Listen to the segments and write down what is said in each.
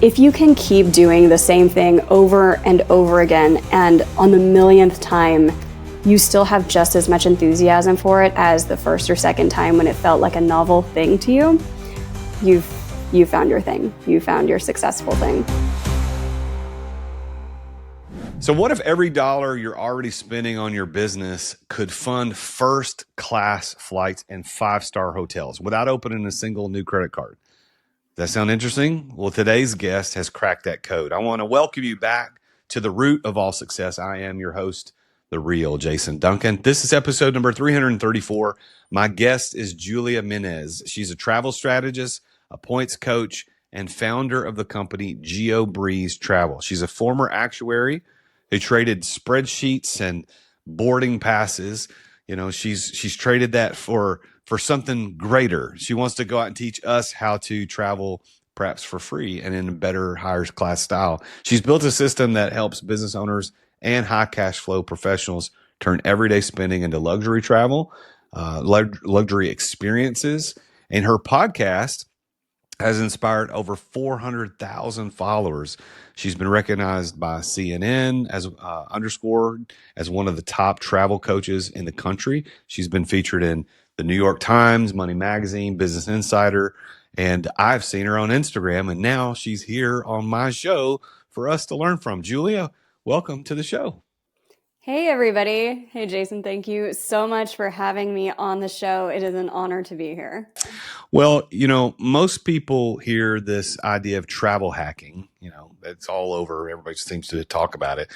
If you can keep doing the same thing over and over again, and on the millionth time, you still have just as much enthusiasm for it as the first or second time when it felt like a novel thing to you, you've found your thing. You found your successful thing. So what if every dollar you're already spending on your business could fund first-class flights and five-star hotels without opening a single new credit card? Does that sound interesting? Well, today's guest has cracked that code. I want to welcome you back to the root of all success. I am your host, the real Jason Duncan. This is episode number 334. My guest is Julia Menez. She's a travel strategist, a points coach, and founder of the company Geo Breeze Travel. She's a former actuary who traded spreadsheets and boarding passes. You know, she's traded that for something greater. She wants to go out and teach us how to travel perhaps for free and in a better, higher class style. She's built a system that helps business owners and high cash flow professionals turn everyday spending into luxury travel, luxury experiences. And her podcast has inspired over 400,000 followers. She's been recognized by CNN as underscored as one of the top travel coaches in the country. She's been featured in the New York Times, Money Magazine, Business Insider, and I've seen her on Instagram, and now she's here on my show for us to learn from. Julia, welcome to the show. Hey, everybody. Hey, Jason, thank you so much for having me on the show. It is an honor to be here. Well, you know, most people hear this idea of travel hacking, you know, it's all over. Everybody seems to talk about it.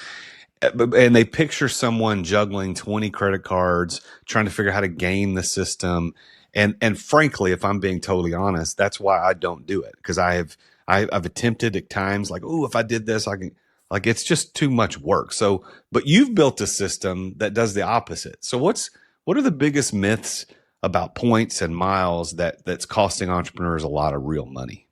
And they picture someone juggling 20 credit cards, trying to figure out how to game the system. And frankly, if I'm being totally honest, that's why I don't do it. Because I've attempted at times like, oh, if I did this, I can, like, it's just too much work. So, but you've built a system that does the opposite. So what are the biggest myths about points and miles that's costing entrepreneurs a lot of real money?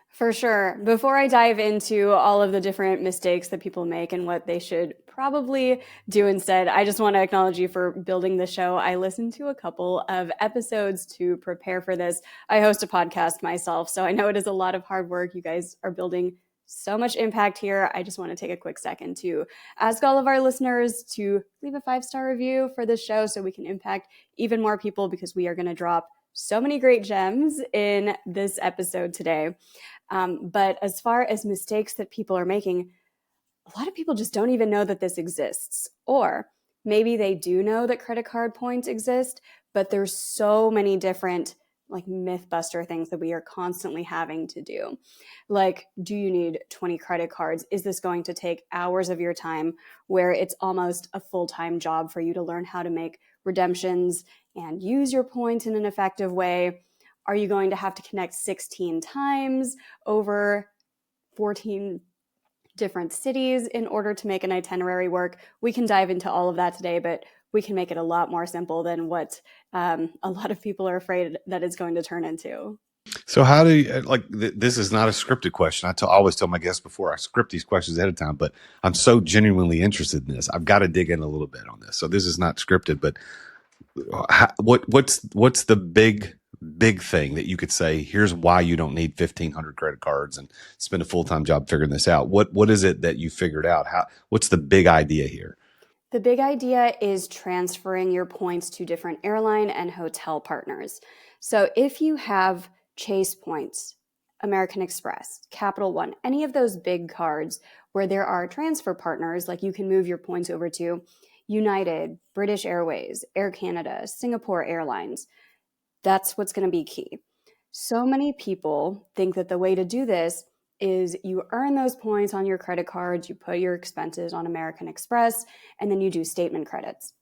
For sure. Before I dive into all of the different mistakes that people make and what they should probably do instead, I just want to acknowledge you for building the show. I listened to a couple of episodes to prepare for this. I host a podcast myself, so I know it is a lot of hard work. You guys are building so much impact here. I just want to take a quick second to ask all of our listeners to leave a 5-star review for this show so we can impact even more people, because we are going to drop so many great gems in this episode today. But as far as mistakes that people are making, a lot of people just don't even know that this exists. Or maybe they do know that credit card points exist, but there's so many different like mythbuster things that we are constantly having to do. Like, do you need 20 credit cards? Is this going to take hours of your time where it's almost a full-time job for you to learn how to make redemptions and use your points in an effective way? Are you going to have to connect 16 times over 14 different cities in order to make an itinerary work? We can dive into all of that today, but we can make it a lot more simple than what a lot of people are afraid that it's going to turn into. So how do you, this is not a scripted question. I always tell my guests before I script these questions ahead of time, but I'm so genuinely interested in this. I've got to dig in a little bit on this. So this is not scripted, but what's the big thing that you could say, here's why you don't need 1,500 credit cards and spend a full-time job figuring this out? What is it that you figured out? What's the big idea here? The big idea is transferring your points to different airline and hotel partners. So if you have Chase points, American Express, Capital One, any of those big cards where there are transfer partners, like you can move your points over to United, British Airways, Air Canada, Singapore Airlines, that's what's going to be key. So many people think that the way to do this is you earn those points on your credit cards, you put your expenses on American Express, and then you do statement credits,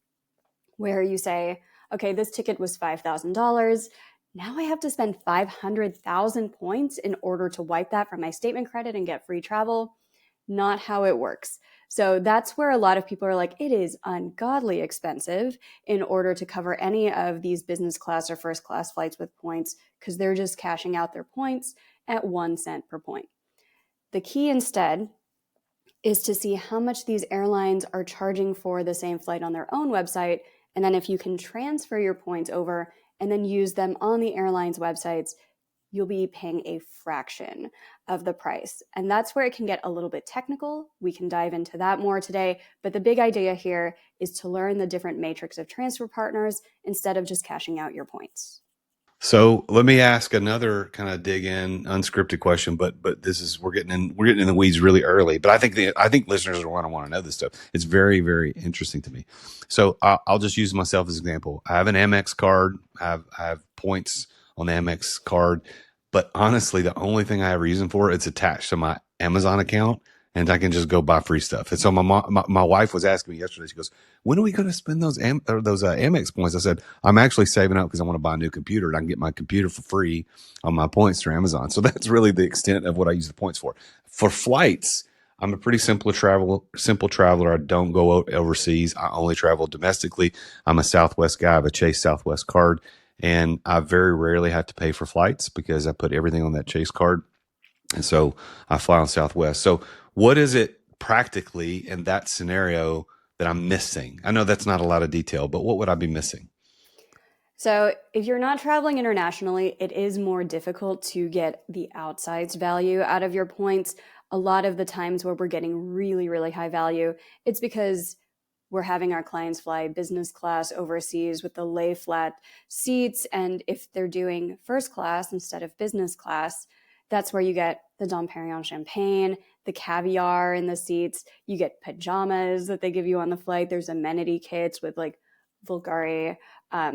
where you say, okay, this ticket was $5,000. Now I have to spend 500,000 points in order to wipe that from my statement credit and get free travel. Not how it works. So that's where a lot of people are like, it is ungodly expensive in order to cover any of these business class or first class flights with points, because they're just cashing out their points at 1 cent per point. The key instead is to see how much these airlines are charging for the same flight on their own website. And then if you can transfer your points over and then use them on the airline's websites, you'll be paying a fraction of the price. And that's where it can get a little bit technical. We can dive into that more today. But the big idea here is to learn the different matrix of transfer partners instead of just cashing out your points. So let me ask another kind of dig in unscripted question, but this is we're getting in the weeds really early. But I think listeners are going to want to know this stuff. It's very very interesting to me. So I'll just use myself as an example. I have an Amex card. I have points on the Amex card, but honestly, the only thing I ever use them for, it's attached to my Amazon account, and I can just go buy free stuff. And so my wife was asking me yesterday. She goes, "When are we going to spend those Amex points?" I said, "I'm actually saving up because I want to buy a new computer, and I can get my computer for free on my points through Amazon." So that's really the extent of what I use the points for. For flights, I'm a pretty simple traveler. I don't go overseas. I only travel domestically. I'm a Southwest guy. I have a Chase Southwest card, and I very rarely have to pay for flights because I put everything on that Chase card. And so I fly on Southwest. So what is it practically in that scenario that I'm missing? I know that's not a lot of detail, but what would I be missing? So, if you're not traveling internationally, it is more difficult to get the outsized value out of your points. A lot of the times where we're getting really, really high value, it's because we're having our clients fly business class overseas with the lay flat seats. And if they're doing first class instead of business class, that's where you get the Dom Perignon champagne, the caviar in the seats. You get pajamas that they give you on the flight. There's amenity kits with like Vulgari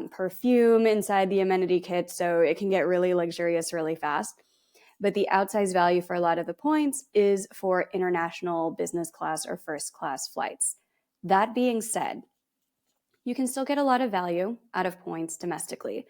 perfume inside the amenity kit. So it can get really luxurious really fast. But the outsized value for a lot of the points is for international business class or first class flights. That being said, you can still get a lot of value out of points domestically.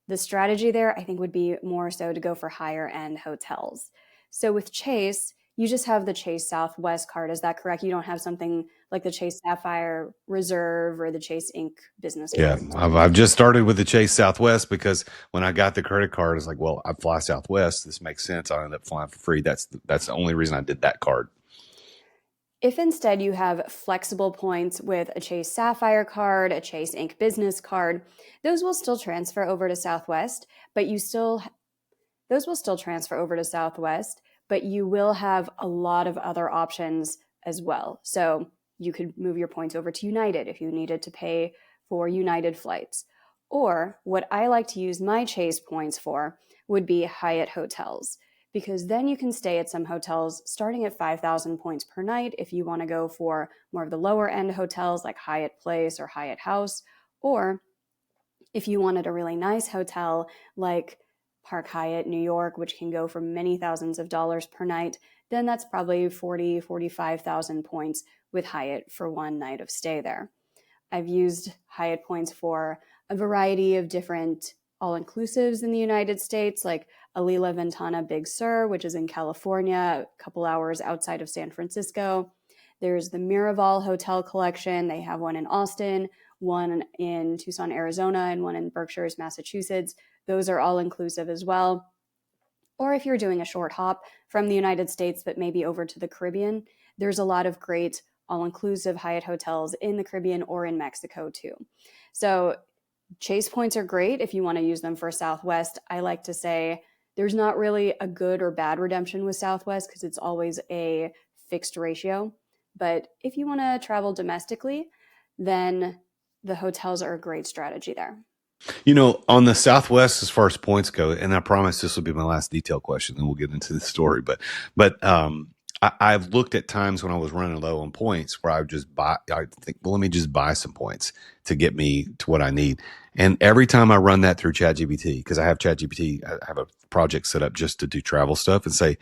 The strategy there, I think, would be more so to go for higher end hotels. So with Chase, you just have the Chase Southwest card. Is that correct? You don't have something like the Chase Sapphire Reserve or the Chase Inc. business Yeah, card. I've just started with the Chase Southwest because when I got the credit card, it's like, well, I fly Southwest. This makes sense. I ended up flying for free. That's the only reason I did that card. If instead you have flexible points with a Chase Sapphire card, a Chase Inc. business card, those will still transfer over to Southwest, but those will still transfer over to Southwest, but you will have a lot of other options as well. So you could move your points over to United if you needed to pay for United flights. Or what I like to use my Chase points for would be Hyatt hotels, because then you can stay at some hotels starting at 5,000 points per night if you want to go for more of the lower end hotels like Hyatt Place or Hyatt House. Or if you wanted a really nice hotel like Park Hyatt, New York, which can go for many thousands of dollars per night, then that's probably 40, 45,000 points with Hyatt for one night of stay there. I've used Hyatt points for a variety of different all-inclusives in the United States, like Alila Ventana Big Sur, which is in California, a couple hours outside of San Francisco. There's the Miraval Hotel Collection. They have one in Austin, one in Tucson, Arizona, and one in Berkshires, Massachusetts. Those are all-inclusive as well. Or if you're doing a short hop from the United States, but maybe over to the Caribbean, there's a lot of great all-inclusive Hyatt hotels in the Caribbean or in Mexico too. So Chase points are great if you want to use them for Southwest. I like to say there's not really a good or bad redemption with Southwest because it's always a fixed ratio. But if you want to travel domestically, then the hotels are a great strategy there. On the Southwest, as far as points go, and I promise this will be my last detailed question, and we'll get into the story. But I've looked at times when I was running low on points where I would just buy. I think, well, let me just buy some points to get me to what I need. And every time I run that through ChatGPT, because I have ChatGPT, I have a project set up just to do travel stuff, and say,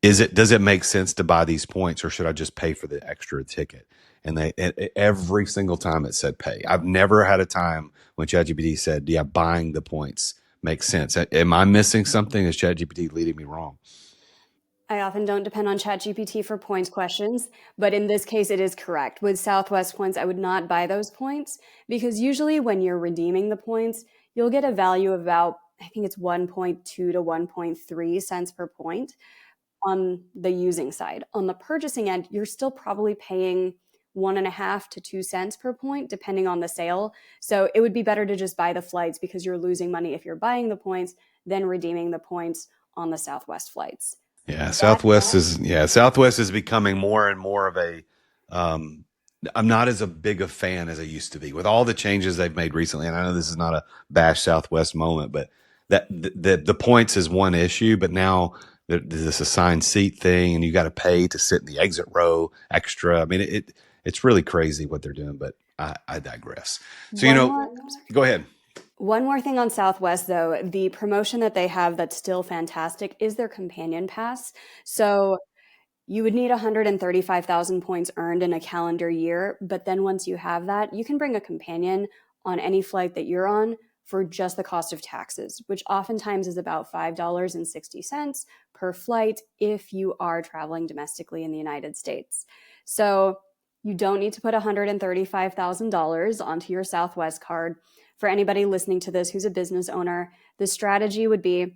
does it make sense to buy these points, or should I just pay for the extra ticket? And every single time it said pay. I've never had a time when ChatGPT said, yeah, buying the points makes sense. Am I missing something? Is ChatGPT leading me wrong? I often don't depend on ChatGPT for points questions, but in this case, it is correct. With Southwest points, I would not buy those points because usually when you're redeeming the points, you'll get a value of about, I think it's 1.2 to 1.3 cents per point on the using side. On the purchasing end, you're still probably paying 1.5 to 2 cents per point, depending on the sale. So it would be better to just buy the flights because you're losing money if you're buying the points than redeeming the points on the Southwest flights. Yeah, Southwest is becoming more and more of a I'm not as a big a fan as I used to be with all the changes they've made recently. And I know this is not a bash Southwest moment, but that the points is one issue, but now there's this assigned seat thing and you got to pay to sit in the exit row extra. I mean, it's really crazy what they're doing, but I digress. So, go ahead. One more thing on Southwest, though, the promotion that they have that's still fantastic is their companion pass. So you would need 135,000 points earned in a calendar year. But then once you have that, you can bring a companion on any flight that you're on for just the cost of taxes, which oftentimes is about $5.60 per flight if you are traveling domestically in the United States. So you don't need to put $135,000 onto your Southwest card. For anybody listening to this who's a business owner, the strategy would be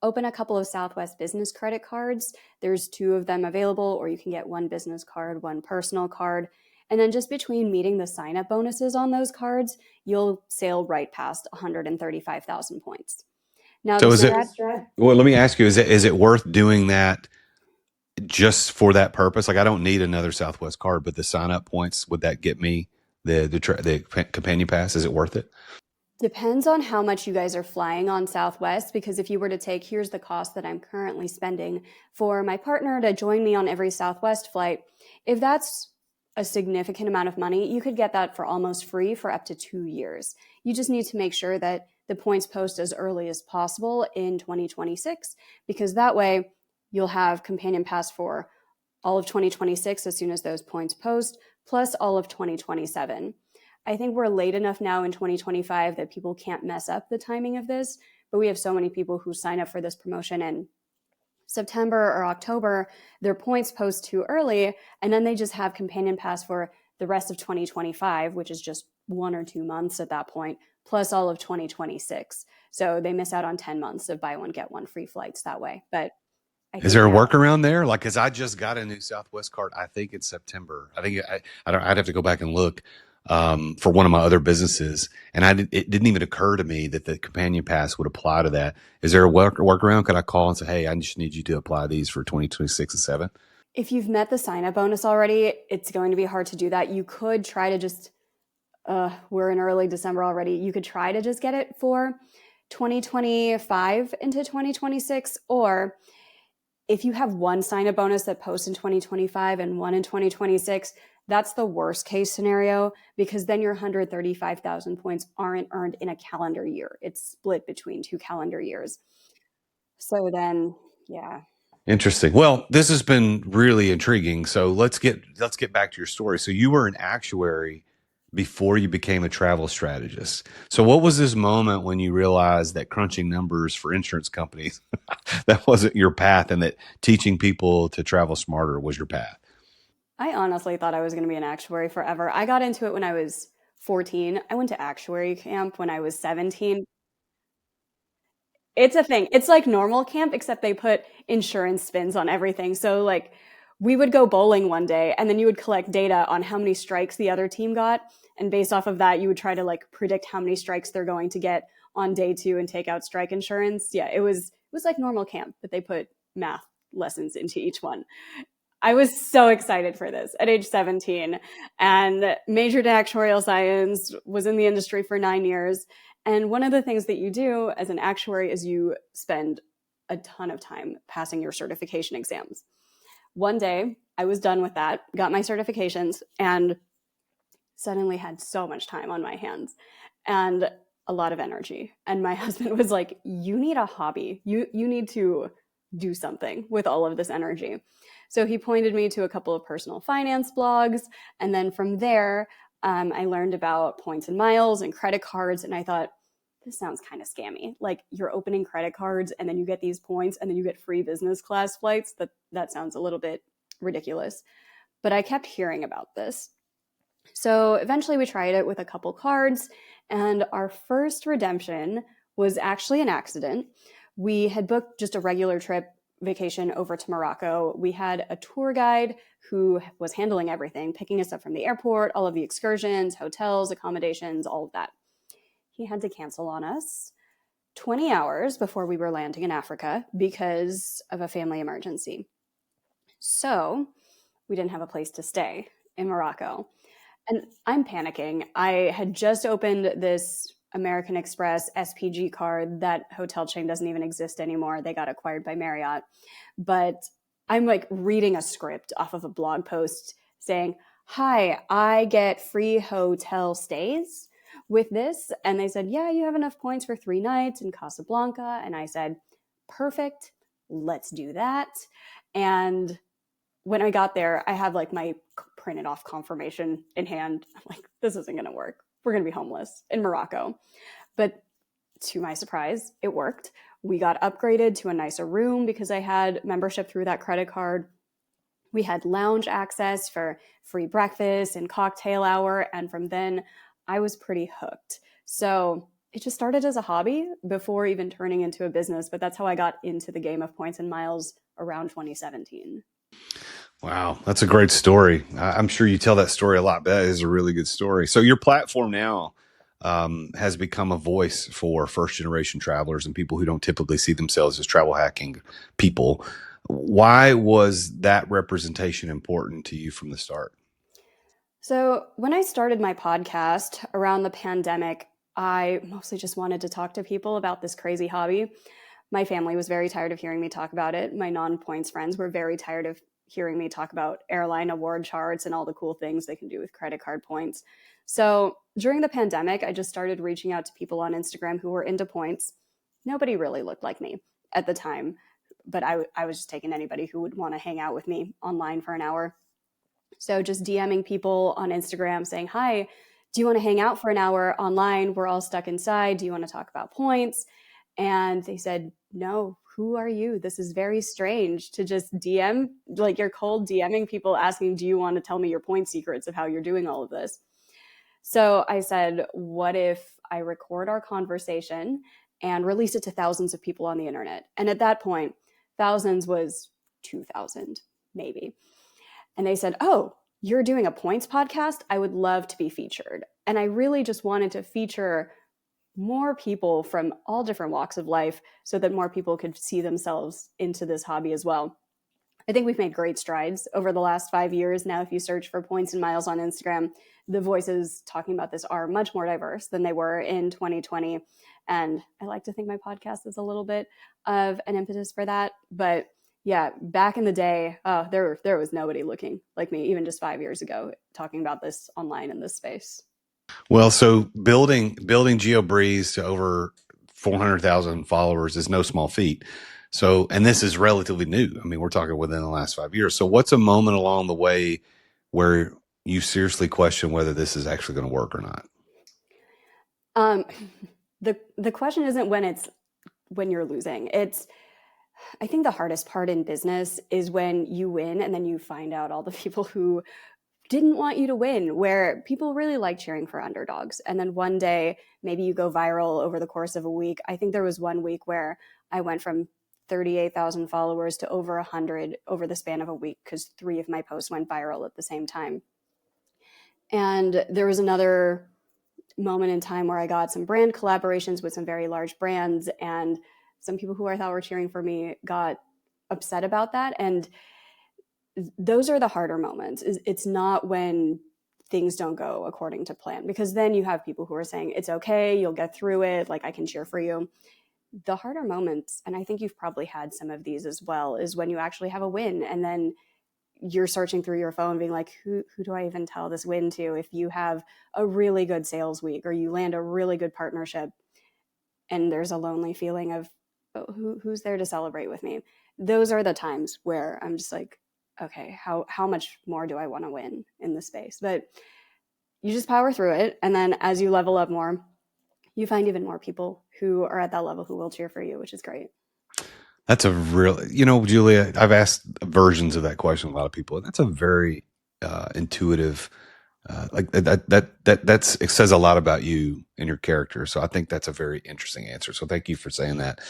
open a couple of Southwest business credit cards. There's 2 of them available, or you can get 1 business card, 1 personal card. And then just between meeting the sign-up bonuses on those cards, you'll sail right past 135,000 points. Now, so well, let me ask you, is it worth doing that just for that purpose? Like, I don't need another Southwest card, but the sign-up points, would that get me the companion pass? Is it worth it? Depends on how much you guys are flying on Southwest, because if you were to take, here's the cost that I'm currently spending for my partner to join me on every Southwest flight, if that's a significant amount of money, you could get that for almost free for up to 2 years. You just need to make sure that the points post as early as possible in 2026, because that way you'll have companion pass for all of 2026 as soon as those points post, plus all of 2027. I think we're late enough now in 2025 that people can't mess up the timing of this, but we have so many people who sign up for this promotion in September or October, their points post too early, and then they just have companion pass for the rest of 2025, which is just 1 or 2 months at that point, plus all of 2026. So they miss out on 10 months of buy one, get one free flights that way. But is there a workaround there? Like, cause I just got a new Southwest card, I think in September. I think I'd have to go back and look for one of my other businesses. And it didn't even occur to me that the companion pass would apply to that. Is there a workaround? Could I call and say, hey, I just need you to apply these for 2026 and 7? If you've met the sign-up bonus already, it's going to be hard to do that. You could try to just, we're in early December already. You could try to just get it for 2025 into 2026, or if you have 1 sign-up bonus that posts in 2025 and 1 in 2026, that's the worst case scenario, because then your 135,000 points aren't earned in a calendar year. It's split between 2 calendar years. So then, yeah. Interesting. Well, this has been really intriguing. So let's get back to your story. So you were an actuary before you became a travel strategist. So what was this moment when you realized that crunching numbers for insurance companies, that wasn't your path, and that teaching people to travel smarter was your path? I honestly thought I was going to be an actuary forever. I got into it when I was 14. I went to actuary camp when I was 17. It's a thing. It's like normal camp, except they put insurance spins on everything. So like we would go bowling one day, and then you would collect data on how many strikes the other team got. And based off of that, you would try to like predict how many strikes they're going to get on day 2 and take out strike insurance. Yeah, it was like normal camp, but they put math lessons into each one. I was so excited for this at age 17, and majored in actuarial science, was in the industry for 9 years. And one of the things that you do as an actuary is you spend a ton of time passing your certification exams. One day, I was done with that, got my certifications, and suddenly had so much time on my hands and a lot of energy. And my husband was like, you need a hobby. You need to do something with all of this energy. So he pointed me to a couple of personal finance blogs. And then from there, I learned about points and miles and credit cards. And I thought, this sounds kind of scammy. Like, you're opening credit cards and then you get these points and then you get free business class flights. That sounds a little bit ridiculous. But I kept hearing about this. So eventually we tried it with a couple cards, and our first redemption was actually an accident. We had booked just a regular trip vacation over to Morocco. We had a tour guide who was handling everything, picking us up from the airport, all of the excursions, hotels, accommodations, all of that. He had to cancel on us 20 hours before we were landing in Africa because of a family emergency. So we didn't have a place to stay in Morocco. And I'm panicking. I had just opened this American Express SPG card. That hotel chain doesn't even exist anymore. They got acquired by Marriott. But I'm like reading a script off of a blog post saying, "Hi, I get free hotel stays with this." And they said, "Yeah, you have enough points for 3 nights in Casablanca." And I said, "Perfect. Let's do that." And when I got there, I had like my printed off confirmation in hand. I'm like, this isn't going to work. We're going to be homeless in Morocco. But to my surprise, it worked. We got upgraded to a nicer room because I had membership through that credit card. We had lounge access for free breakfast and cocktail hour. And from then, I was pretty hooked. So it just started as a hobby before even turning into a business. But that's how I got into the game of points and miles around 2017. Wow, that's a great story. I'm sure you tell that story a lot. That is a really good story. So your platform now has become a voice for first generation travelers and people who don't typically see themselves as travel hacking people. Why was that representation important to you from the start? So when I started my podcast around the pandemic, I mostly just wanted to talk to people about this crazy hobby. My family was very tired of hearing me talk about it. My non-points friends were very tired of hearing me talk about airline award charts and all the cool things they can do with credit card points. So during the pandemic, I just started reaching out to people on Instagram who were into points. Nobody really looked like me at the time, but I was just taking anybody who would want to hang out with me online for an hour. So just DMing people on Instagram saying, "Hi, do you want to hang out for an hour online? We're all stuck inside. Do you want to talk about points?" And they said, "No, who are you? This is very strange to just DM, like you're cold DMing people asking, do you want to tell me your point secrets of how you're doing all of this?" So I said, what if I record our conversation and release it to thousands of people on the internet? And at that point, thousands was 2,000, maybe. And they said, "Oh, you're doing a points podcast? I would love to be featured." And I really just wanted to feature more people from all different walks of life so that more people could see themselves into this hobby as well. I think we've made great strides over the last 5 years. Now, if you search for points and miles on Instagram, the voices talking about this are much more diverse than they were in 2020. And I like to think my podcast is a little bit of an impetus for that. But yeah, back in the day, there was nobody looking like me, even just 5 years ago, talking about this online in this space. Well, so building Geo Breeze to over 400,000 followers is no small feat. So, and this is relatively new. I mean, we're talking within the last 5 years. So, what's a moment along the way where you seriously question whether this is actually going to work or not? The question isn't when you're losing. I think the hardest part in business is when you win and then you find out all the people who didn't want you to win, where people really like cheering for underdogs. And then one day, maybe you go viral over the course of a week. I think there was one week where I went from 38,000 followers to over 100 over the span of a week because 3 of my posts went viral at the same time. And there was another moment in time where I got some brand collaborations with some very large brands, and some people who I thought were cheering for me got upset about that. And those are the harder moments. It's not when things don't go according to plan, because then you have people who are saying, "It's okay, you'll get through it, like I can cheer for you." The harder moments, and I think you've probably had some of these as well, is when you actually have a win and then you're searching through your phone being like, who do I even tell this win to? If you have a really good sales week or you land a really good partnership and there's a lonely feeling of, oh, who's there to celebrate with me? Those are the times where I'm just like, okay, how much more do I want to win in this space? But you just power through it. And then as you level up more, you find even more people who are at that level who will cheer for you, which is great. That's a real, Julia, I've asked versions of that question to a lot of people, and that's a very intuitive, like that's, it says a lot about you and your character. So I think that's a very interesting answer. So thank you for saying that.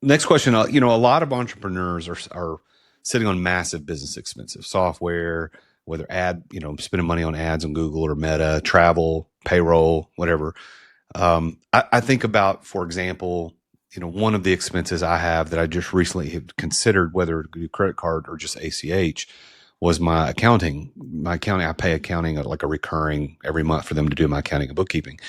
Next question, a lot of entrepreneurs are sitting on massive business expensive software, whether spending money on ads on Google or Meta, travel, payroll, whatever. I think about, for example, one of the expenses I have that I just recently have considered whether to do credit card or just ACH was my accounting. My accounting, I pay accounting like a recurring every month for them to do my accounting and bookkeeping.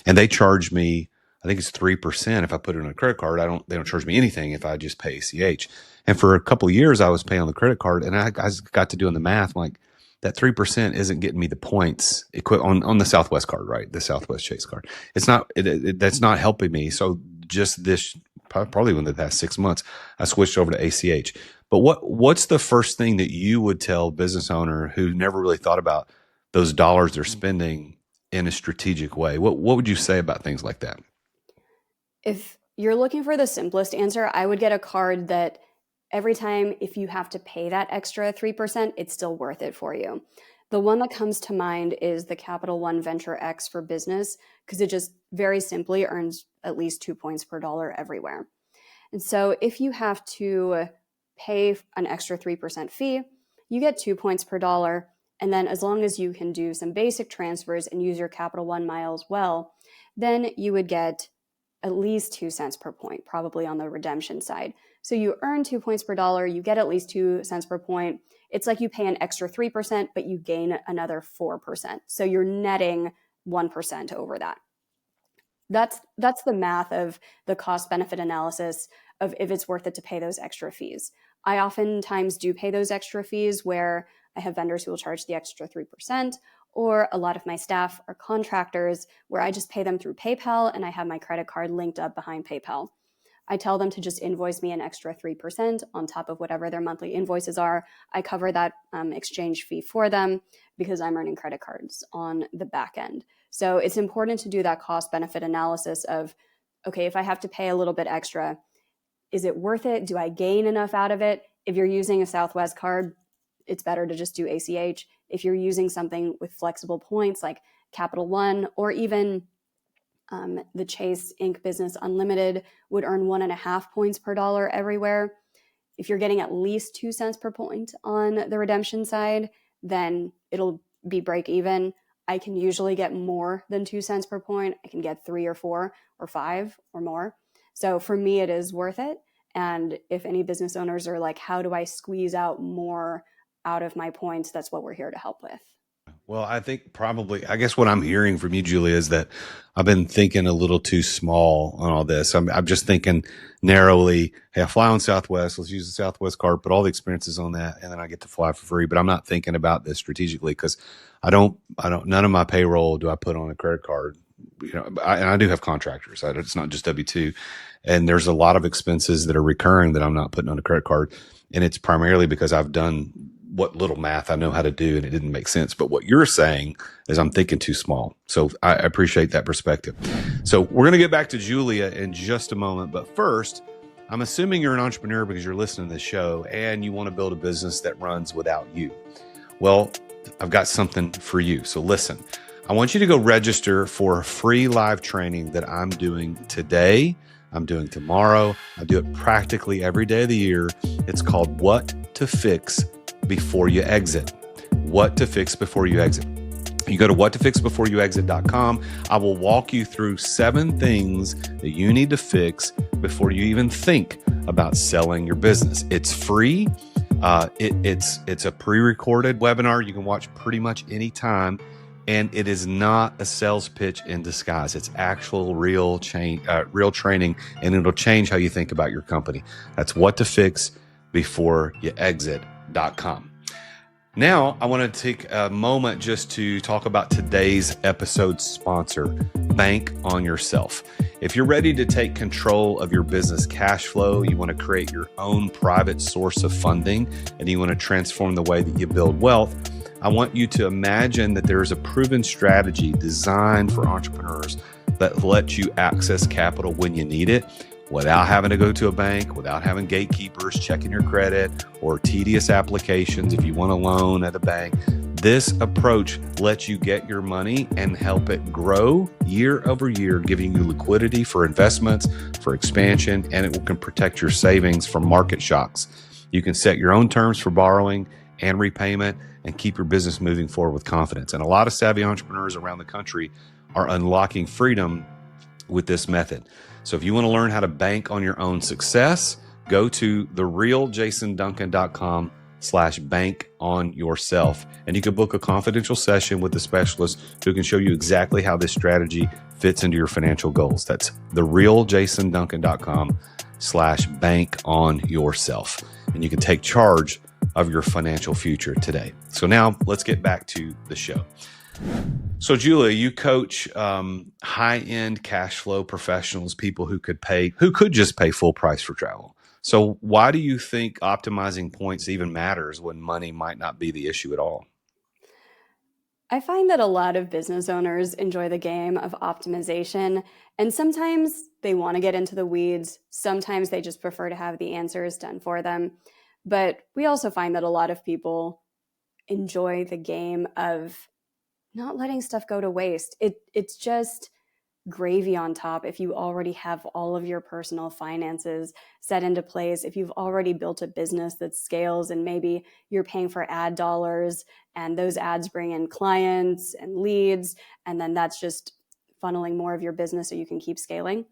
And they charge me, I think it's 3% if I put it on a credit card. They don't charge me anything if I just pay ACH. And for a couple of years, I was paying on the credit card, and I got to doing the math. I'm like, that 3% isn't getting me the points on the Southwest card, right? The Southwest Chase card. It's not, that's not helping me. So just this, probably within the past 6 months, I switched over to ACH. But what's the first thing that you would tell a business owner who never really thought about those dollars they're spending in a strategic way? What would you say about things like that? If you're looking for the simplest answer, I would get a card that every time, if you have to pay that extra 3%, it's still worth it for you. The one that comes to mind is the Capital One Venture X for Business, because it just very simply earns at least 2 points per dollar everywhere. And so if you have to pay an extra 3% fee, you get 2 points per dollar. And then as long as you can do some basic transfers and use your Capital One miles well, then you would get at least 2 cents per point, probably on the redemption side. So you earn 2 points per dollar, you get at least 2 cents per point. It's like you pay an extra 3%, but you gain another 4%. So you're netting 1% over that. That's the math of the cost benefit analysis of if it's worth it to pay those extra fees. I oftentimes do pay those extra fees where I have vendors who will charge the extra 3%, or a lot of my staff are contractors where I just pay them through PayPal and I have my credit card linked up behind PayPal. I tell them to just invoice me an extra 3% on top of whatever their monthly invoices are. I cover that exchange fee for them because I'm earning credit cards on the back end. So it's important to do that cost benefit analysis of, okay, if I have to pay a little bit extra, is it worth it? Do I gain enough out of it? If you're using a Southwest card, it's better to just do ACH. If you're using something with flexible points like Capital One, or even the Chase Inc. Business Unlimited would earn 1.5 points per dollar everywhere. If you're getting at least 2 cents per point on the redemption side, then it'll be break even. I can usually get more than 2 cents per point. I can get 3 or 4 or 5 or more. So for me, it is worth it. And if any business owners are like, how do I squeeze out more out of my points? That's what we're here to help with. Well, I think probably, I guess what I'm hearing from you, Julia, is that I've been thinking a little too small on all this. I'm just thinking narrowly, hey, I fly on Southwest. Let's use the Southwest card, put all the experiences on that, and then I get to fly for free. But I'm not thinking about this strategically because none of my payroll do I put on a credit card. And I do have contractors. It's not just W-2. And there's a lot of expenses that are recurring that I'm not putting on a credit card. And it's primarily because I've done what little math I know how to do and it didn't make sense. But what you're saying is I'm thinking too small. So I appreciate that perspective. So we're going to get back to Julia in just a moment. But first, I'm assuming you're an entrepreneur because you're listening to this show and you want to build a business that runs without you. Well, I've got something for you. So listen, I want you to go register for a free live training that I'm doing today. I'm doing tomorrow. I do it practically every day of the year. It's called What to Fix Before You Exit. What to Fix Before You Exit. You go to whattofixbeforeyouexit.com. I will walk you through 7 things that you need to fix before you even think about selling your business. It's free. It's a pre-recorded webinar you can watch pretty much any time. And it is not a sales pitch in disguise. It's actual real training, and it'll change how you think about your company. That's whattofixbeforeyouexit.com. Now, I want to take a moment just to talk about today's episode sponsor, Bank on Yourself. If you're ready to take control of your business cash flow, you want to create your own private source of funding, and you want to transform the way that you build wealth, I want you to imagine that there is a proven strategy designed for entrepreneurs that lets you access capital when you need it without having to go to a bank, without having gatekeepers checking your credit or tedious applications if you want a loan at a bank. This approach lets you get your money and help it grow year over year, giving you liquidity for investments, for expansion, and it can protect your savings from market shocks. You can set your own terms for borrowing and repayment and keep your business moving forward with confidence. And a lot of savvy entrepreneurs around the country are unlocking freedom with this method. So if you want to learn how to bank on your own success, go to therealjasonduncan.com/bank on yourself. And you can book a confidential session with a specialist who can show you exactly how this strategy fits into your financial goals. That's therealjasonduncan.com/bank on yourself. And you can take charge of your financial future today. So now let's get back to the show. So Julia, you coach high-end cash flow professionals, people who could just pay full price for travel. So why do you think optimizing points even matters when money might not be the issue at all? I find that a lot of business owners enjoy the game of optimization, and sometimes they want to get into the weeds. Sometimes they just prefer to have the answers done for them. But we also find that a lot of people enjoy the game of not letting stuff go to waste. It's just gravy on top if you already have all of your personal finances set into place, if you've already built a business that scales and maybe you're paying for ad dollars and those ads bring in clients and leads, and then that's just funneling more of your business so you can keep scaling.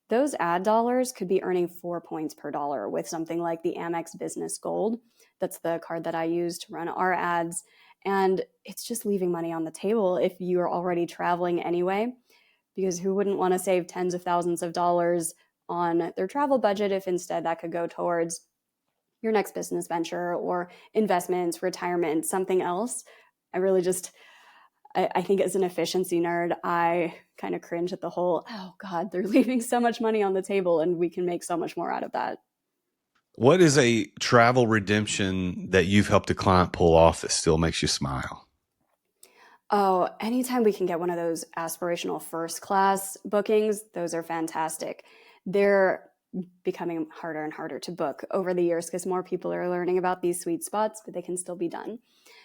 Those ad dollars could be earning 4 points per dollar with something like the Amex Business Gold. That's the card that I use to run our ads. And it's just leaving money on the table if you're already traveling anyway, because who wouldn't want to save tens of thousands of dollars on their travel budget if instead that could go towards your next business venture or investments, retirement, something else. I think as an efficiency nerd, I kind of cringe at the whole, oh God, they're leaving so much money on the table and we can make so much more out of that. What is a travel redemption that you've helped a client pull off that still makes you smile? Oh, anytime we can get one of those aspirational first class bookings, those are fantastic. They're becoming harder and harder to book over the years because more people are learning about these sweet spots, but they can still be done.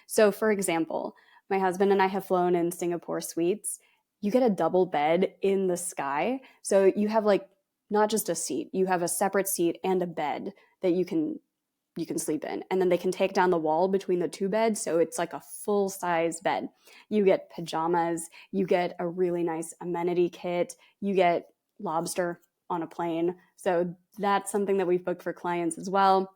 So, for example, my husband and I have flown in Singapore suites. You get a double bed in the sky. So you have like not just a seat, you have a separate seat and a bed that you can sleep in. And then they can take down the wall between the two beds. So it's like a full size bed. You get pajamas, you get a really nice amenity kit, you get lobster on a plane. So that's something that we've booked for clients as well.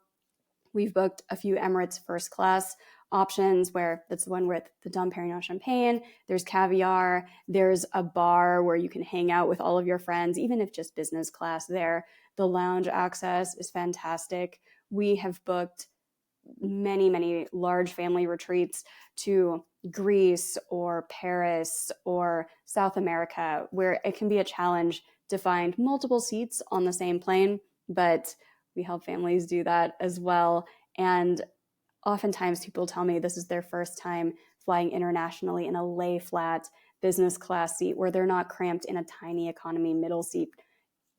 We've booked a few Emirates first class options where that's the one with the Dom Perignon champagne. There's caviar. There's a bar where you can hang out with all of your friends, even if just business class there. The lounge access is fantastic. We have booked many, many large family retreats to Greece or Paris or South America, where it can be a challenge to find multiple seats on the same plane, but we help families do that as well. And oftentimes people tell me this is their first time flying internationally in a lay flat business class seat where they're not cramped in a tiny economy middle seat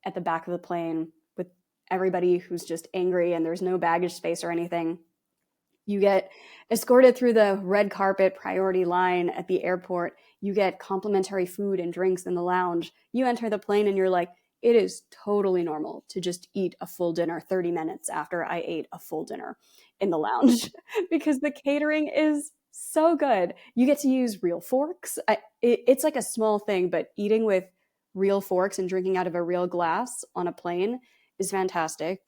at the back of the plane with everybody who's just angry and there's no baggage space or anything. You get escorted through the red carpet priority line at the airport. You get complimentary food and drinks in the lounge. You enter the plane and you're like, it is totally normal to just eat a full dinner 30 minutes after I ate a full dinner in the lounge because the catering is so good. You get to use real forks. It's like a small thing, but eating with real forks and drinking out of a real glass on a plane is fantastic.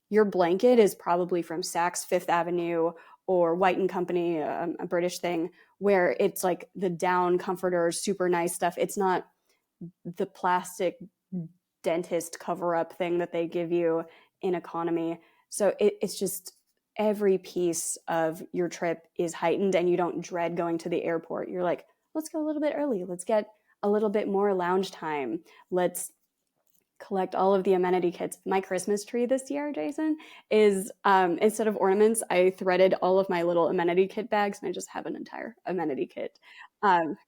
Your blanket is probably from Saks Fifth Avenue or White and Company, a British thing, where it's like the down comforter, super nice stuff. It's not the plastic dentist cover-up thing that they give you in economy. So it's just every piece of your trip is heightened and you don't dread going to the airport. You're like, let's go a little bit early. Let's get a little bit more lounge time. Let's collect all of the amenity kits. My Christmas tree this year, Jason, is instead of ornaments, I threaded all of my little amenity kit bags and I just have an entire amenity kit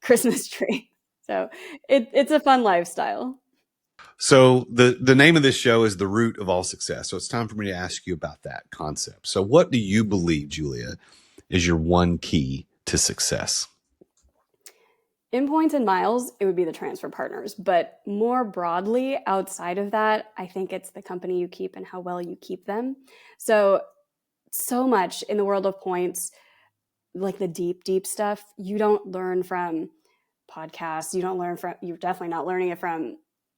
Christmas tree. So it's a fun lifestyle. So the name of this show is The Root of All Success. So it's time for me to ask you about that concept. So what do you believe, Julia, is your one key to success? In points and miles, it would be the transfer partners. But more broadly, outside of that, I think it's the company you keep and how well you keep them. So much in the world of points, like the deep, deep stuff, you don't learn from podcasts. You're definitely not learning it from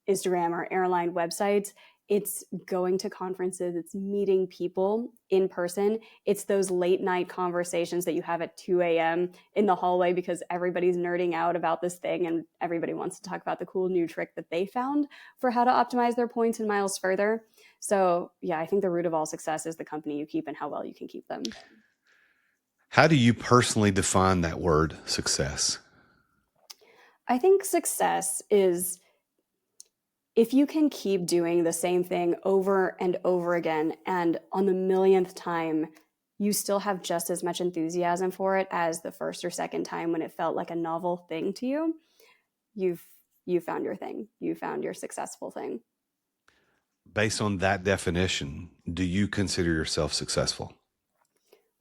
Instagram or airline websites. It's going to conferences, it's meeting people in person. It's those late night conversations that you have at 2 a.m. in the hallway because everybody's nerding out about this thing and everybody wants to talk about the cool new trick that they found for how to optimize their points and miles further. So, yeah, I think the root of all success is the company you keep and how well you can keep them. How do you personally define that word success? I think success is if you can keep doing the same thing over and over again, and on the millionth time, you still have just as much enthusiasm for it as the first or second time when it felt like a novel thing to you, you found your thing. You found your successful thing. Based on that definition, do you consider yourself successful?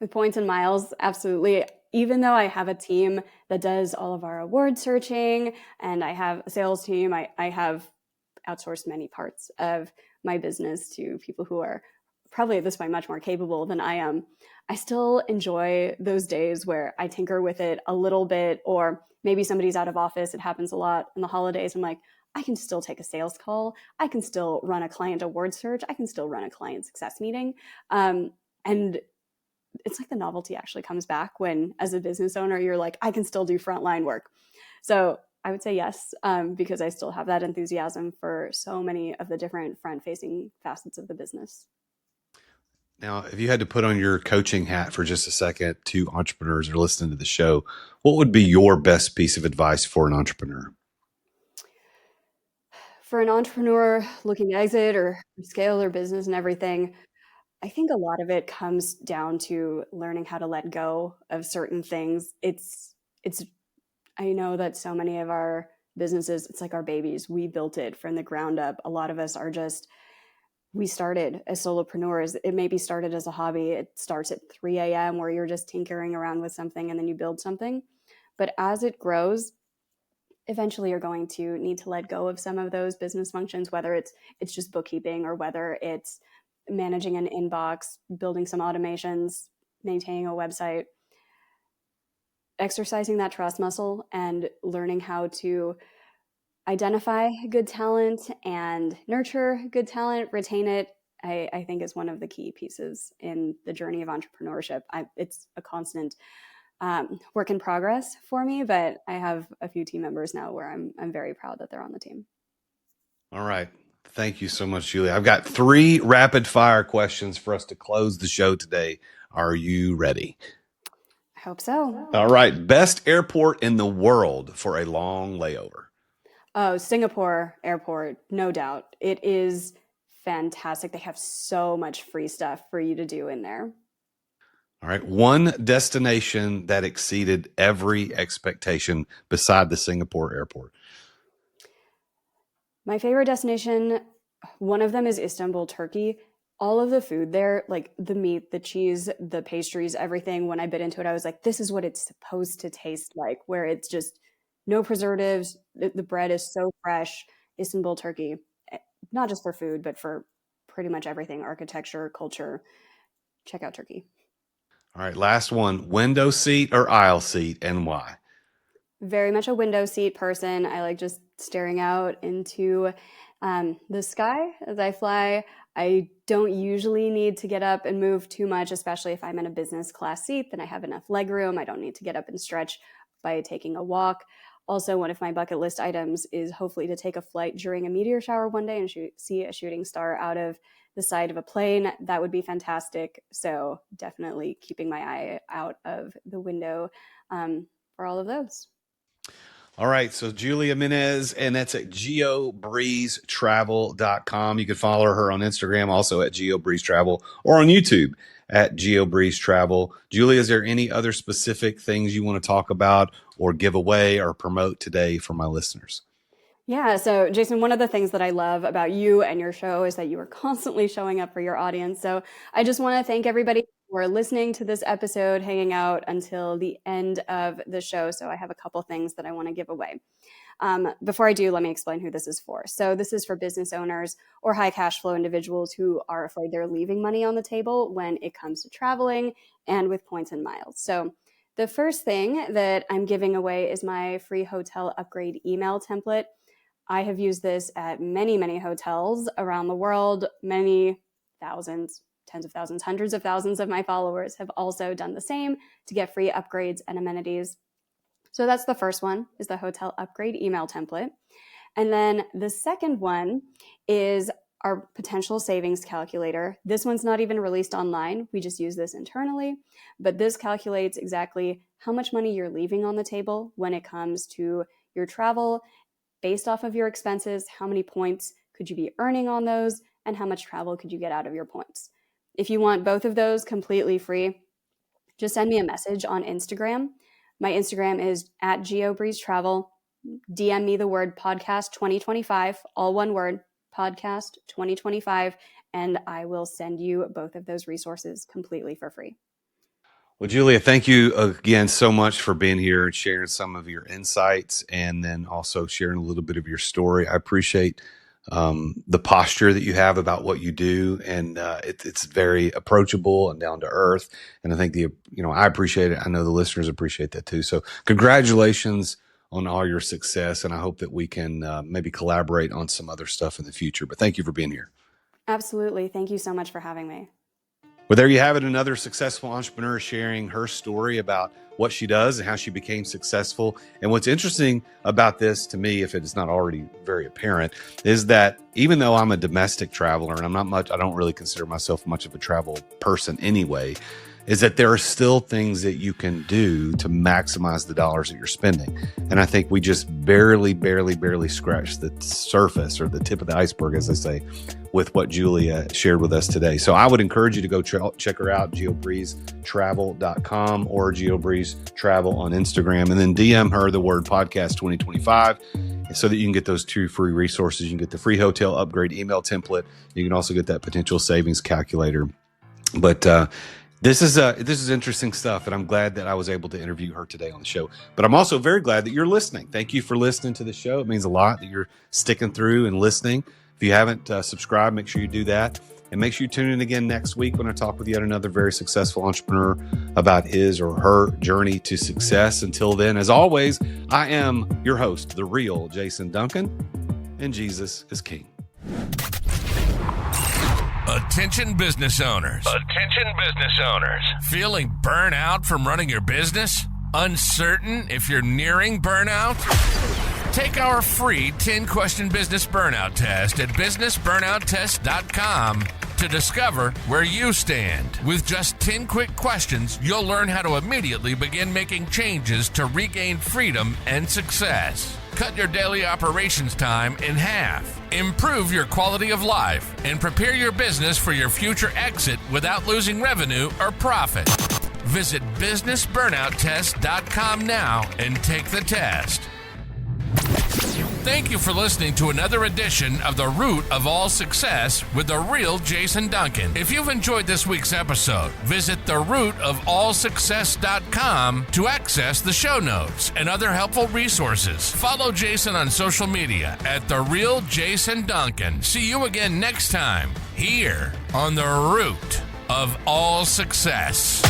With points and miles, absolutely. Even though I have a team that does all of our award searching and I have a sales team, I have outsourced many parts of my business to people who are probably at this point much more capable than I am. I still enjoy those days where I tinker with it a little bit, or maybe somebody's out of office. It happens a lot in the holidays. I'm like, I can still take a sales call. I can still run a client award search. I can still run a client success meeting. And it's like the novelty actually comes back when, as a business owner, you're like, I can still do frontline work. So I would say yes, because I still have that enthusiasm for so many of the different front-facing facets of the business. Now, if you had to put on your coaching hat for just a second to entrepreneurs who are listening to the show, what would be your best piece of advice for an entrepreneur? For an entrepreneur looking to exit or scale their business and everything, I think a lot of it comes down to learning how to let go of certain things. It's I know that so many of our businesses, it's like our babies. We built it from the ground up. A lot of us are just, we started as solopreneurs. It maybe started as a hobby. It starts at 3 a.m. where you're just tinkering around with something and then you build something. But as it grows, eventually you're going to need to let go of some of those business functions, whether it's just bookkeeping or whether it's managing an inbox, building some automations, maintaining a website. Exercising that trust muscle and learning how to identify good talent and nurture good talent, retain it, I think is one of the key pieces in the journey of entrepreneurship. It's a constant work in progress for me, but I have a few team members now where I'm very proud that they're on the team. All right. Thank you so much, Julia. I've got 3 rapid fire questions for us to close the show today. Are you ready? I hope so. All right. Best airport in the world for a long layover. Oh, Singapore airport, no doubt. It is fantastic. They have so much free stuff for you to do in there. All right. One destination that exceeded every expectation beside the Singapore airport. My favorite destination, one of them is Istanbul, Turkey. All of the food there, like the meat, the cheese, the pastries, everything, when I bit into it, I was like, this is what it's supposed to taste like, where it's just no preservatives. The bread is so fresh. Istanbul, Turkey, not just for food, but for pretty much everything, architecture, culture. Check out Turkey. All right. Last one, window seat or aisle seat, and why? Very much a window seat person. I like just staring out into the sky as I fly. I don't usually need to get up and move too much, especially if I'm in a business class seat, then I have enough leg room. I don't need to get up and stretch by taking a walk. Also, one of my bucket list items is hopefully to take a flight during a meteor shower one day and see a shooting star out of the side of a plane. That would be fantastic. So definitely keeping my eye out of the window for all of those. All right. So Julia Menez, and that's at geobreezetravel.com. You can follow her on Instagram, also at Geo Breeze Travel, or on YouTube at Geo Breeze Travel. Julia, is there any other specific things you want to talk about or give away or promote today for my listeners? Yeah. So, Jason, one of the things that I love about you and your show is that you are constantly showing up for your audience. So, I just want to thank everybody for listening to this episode, hanging out until the end of the show. So, I have a couple things that I want to give away. Before I do, let me explain who this is for. So, this is for business owners or high cash flow individuals who are afraid they're leaving money on the table when it comes to traveling and with points and miles. So, the first thing that I'm giving away is my free hotel upgrade email template. I have used this at many, many hotels around the world. Many thousands, tens of thousands, hundreds of thousands of my followers have also done the same to get free upgrades and amenities. So that's the first one, is the hotel upgrade email template. And then the second one is our potential savings calculator. This one's not even released online. We just use this internally, but this calculates exactly how much money you're leaving on the table when it comes to your travel based off of your expenses. How many points could you be earning on those, and how much travel could you get out of your points? If you want both of those completely free, just send me a message on Instagram. My Instagram is at Geo Breeze Travel. DM me the word podcast 2025, all one word, podcast 2025, and I will send you both of those resources completely for free. Well, Julia, thank you again so much for being here and sharing some of your insights, and then also sharing a little bit of your story. I appreciate the posture that you have about what you do, and it's very approachable and down to earth. And I think I appreciate it. I know the listeners appreciate that too. So congratulations on all your success, and I hope that we can maybe collaborate on some other stuff in the future. But thank you for being here. Absolutely. Thank you so much for having me. Well, there you have it. Another successful entrepreneur sharing her story about what she does and how she became successful. And what's interesting about this to me, if it's not already very apparent, is that even though I'm a domestic traveler and I don't really consider myself much of a travel person anyway, is that there are still things that you can do to maximize the dollars that you're spending. And I think we just barely scratched the surface, or the tip of the iceberg, as they say, with what Julia shared with us today. So I would encourage you to go check her out, geobreezetravel.com or Geo Breeze Travel on Instagram, and then DM her the word podcast 2025 so that you can get those 2 free resources. You can get the free hotel upgrade email template. You can also get that potential savings calculator. But this is interesting stuff, and I'm glad that I was able to interview her today on the show. But I'm also very glad that you're listening. Thank you for listening to the show. It means a lot that you're sticking through and listening. If you haven't subscribed, make sure you do that. And make sure you tune in again next week when I talk with yet another very successful entrepreneur about his or her journey to success. Until then, as always, I am your host, the real Jason Duncan, and Jesus is King. Attention business owners. Attention business owners. Feeling burnout from running your business? Uncertain if you're nearing burnout? Take our free 10-question business burnout test at businessburnouttest.com to discover where you stand. With just 10 quick questions, you'll learn how to immediately begin making changes to regain freedom and success. Cut your daily operations time in half. Improve your quality of life and prepare your business for your future exit without losing revenue or profit. Visit businessburnouttest.com now and take the test. Thank you for listening to another edition of The Root of All Success with the real Jason Duncan. If you've enjoyed this week's episode, visit therootofallsuccess.com to access the show notes and other helpful resources. Follow Jason on social media at The Real Jason Duncan. See you again next time here on The Root of All Success.